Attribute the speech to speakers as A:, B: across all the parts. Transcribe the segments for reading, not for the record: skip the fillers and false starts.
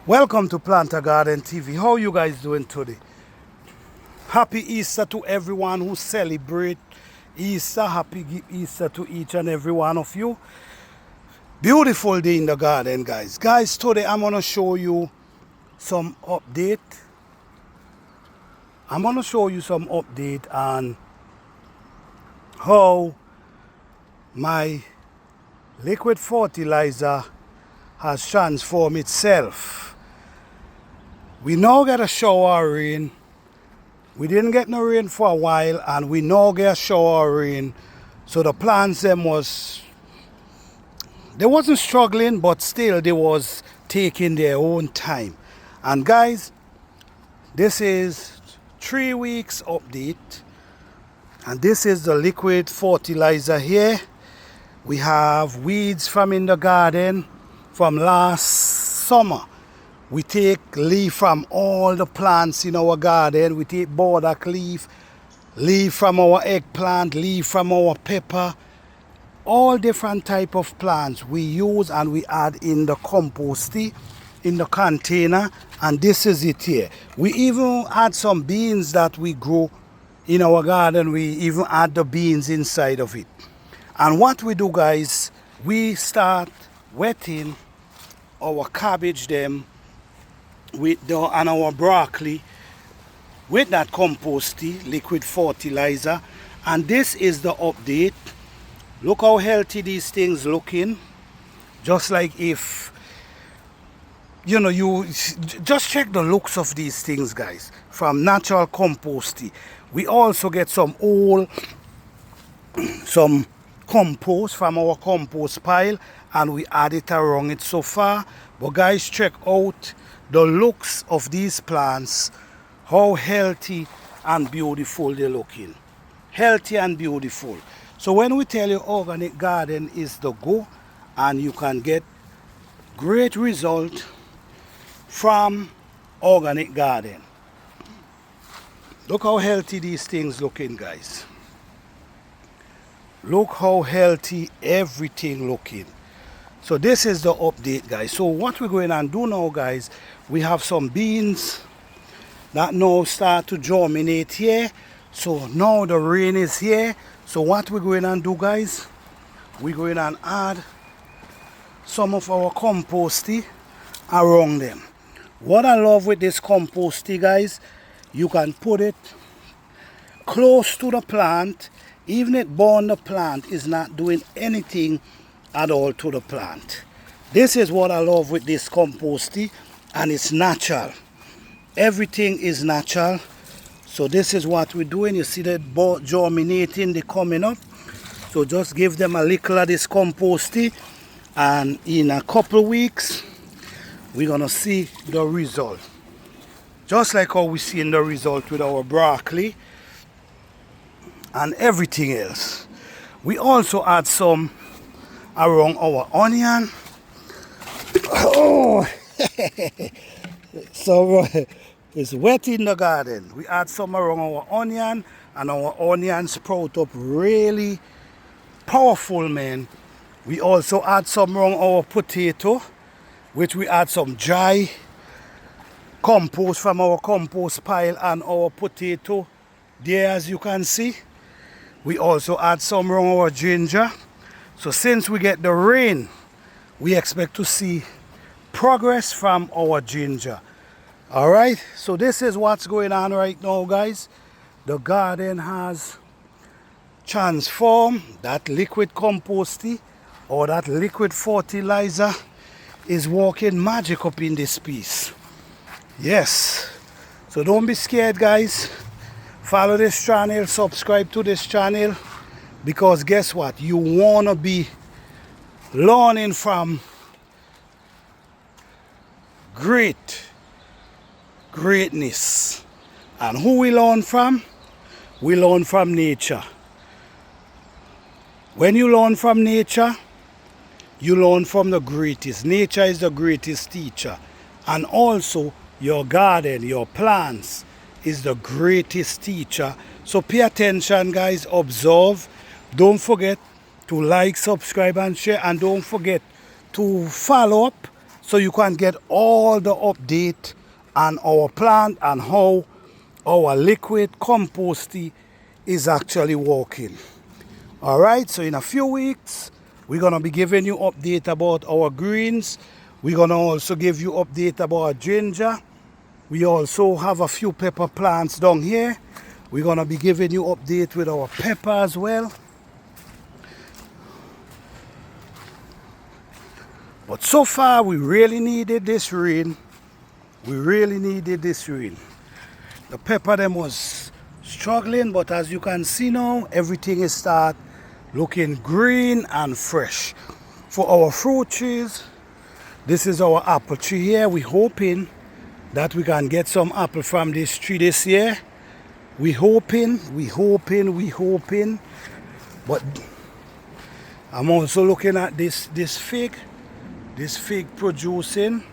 A: Welcome to Plant a Garden TV. How you guys doing today? Happy Easter to everyone who celebrate Easter. Happy Easter to each and every one of you. Beautiful day in the garden, guys. Guys, today I'm going to show you some update. On how my liquid fertilizer has transformed itself. We now get a shower of rain. We didn't get no rain for a while, and we now get a shower of rain. So the plants they wasn't struggling, but still they was taking their own time. And guys, this is 3 weeks update, and this is the liquid fertilizer here. We have weeds from in the garden from last summer. We take leaf from all the plants in our garden. We take burdock leaf from our eggplant, leaf from our pepper, all different type of plants we use, and we add in the compost in the container, and this is it here. We even add some beans that we grow in our garden. We even add the beans inside of it. And what we do, guys, we start wetting our cabbage them and our broccoli with that compost liquid fertilizer. And this is the update. Look how healthy these things looking. Just like if you just check the looks of these things, guys, from natural compost. We also get some compost from our compost pile, and we add it around it so far. But guys, check out the looks of these plants, how healthy and beautiful they're looking. Healthy and beautiful. So when we tell you organic garden is the go, and you can get great result from organic garden. Look how healthy these things looking, guys. Look how healthy everything looking. So this is the update, guys. So what we're going to do now, guys, we have some beans that now start to germinate here. So now the rain is here. So what we're going to do, guys, we're going to add some of our compost around them. What I love with this compost, guys, you can put it close to the plant. Even it burn the plant is not doing anything at all to the plant. This is what I love with this compost, and it's natural. Everything is natural. So this is what we're doing. You see that germinating, they coming up. So just give them a little of this compost, and in a couple weeks we're gonna see the result. Just like how we seen the result with our broccoli and everything else. We also add some around our onion. Oh, so it's wet in the garden. We add some around our onion, and our onion sprout up really powerful, man. We also add some around our potato, which we add some dry compost from our compost pile and our potato there, as you can see. We also add some around our ginger. So since we get the rain, we expect to see progress from our ginger. All right, so this is what's going on right now, guys. The garden has transformed. That liquid compost or that liquid fertilizer is working magic up in this piece. Yes, so don't be scared, guys. Follow this channel, subscribe to this channel, because guess what? You want to be learning from greatness. And who we learn from? We learn from nature. When you learn from nature, you learn from the greatest. Nature is the greatest teacher. And also your garden, your plants is the greatest teacher. So pay attention, guys. Observe. Don't forget to like, subscribe and share, and don't forget to follow up so you can get all the update on our plant and how our liquid composting is actually working. All right, so in a few weeks we're gonna be giving you update about our greens. We're gonna also give you update about ginger. We also have a few pepper plants down here. We're gonna be giving you update with our pepper as well. But so far we really needed this rain. We really needed this rain. The pepper them was struggling, but as you can see now, everything is start looking green and fresh. For our fruit trees, this is our apple tree here. We're hoping that we can get some apple from this tree this year. We hoping. But I'm also looking at this fig producing,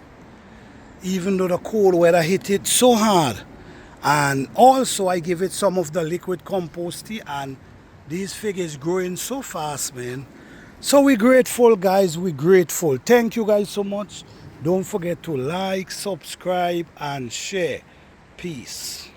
A: even though the cold weather hit it so hard. And also I give it some of the liquid composting, and these fig is growing so fast, man. So we're grateful, guys. We're grateful. Thank you guys so much. Don't forget to like, subscribe and share. Peace.